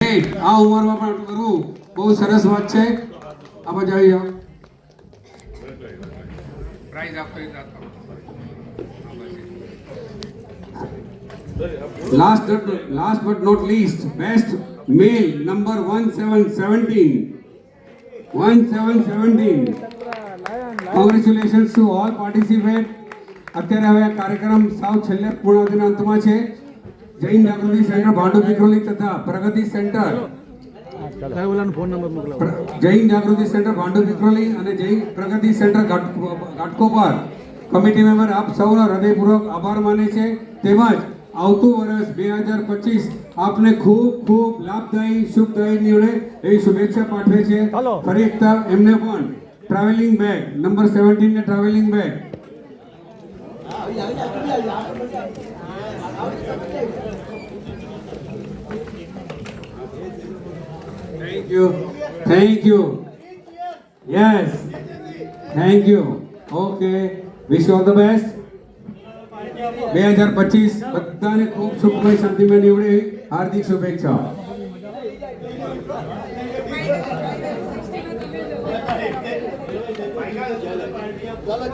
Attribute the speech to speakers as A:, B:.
A: Great. આ ઉંમરમાં પણ આટલું કરવું બહુ સરસ વાત છે. આ બાજુ આવી જાઓ. પ્રાઇઝ આપતો last but not least, best male number 1717. Congratulations to all participate. અત્યારે હવે આ કાર્યક્રમ સાવ છેલ્લે પૂર્ણાવધિના અંતમાં છે. જૈન જાગૃતિ સેન્ટર ભાંડુ વિક્રોલી તથા પ્રગતિ સેન્ટર જૈન જાગૃતિ સેન્ટર ભાંડુ વિક્રોલી અને જૈન પ્રગતિ સેન્ટર ઘાટકોપર કમિટી મેમ્બર આપ સૌનો હૃદયપૂર્વક આભાર માને છે. તેમજ આવતું વર્ષ 2025 આપને ખૂબ ખૂબ લાભદાયી શુભદાયી નીવડે એવી શુભેચ્છા પાઠવે છે. ફરી એકવાર એમને પણ ટ્રાવેલિંગ બેગ નંબર 17 ને travelling bag. Thank you. Yes, thank you. Okay, wish you all the best. 2025 બધાને ખૂબ સુખમય શાંતિમય નીવડે હાર્દિક શુભેચ્છા. चलो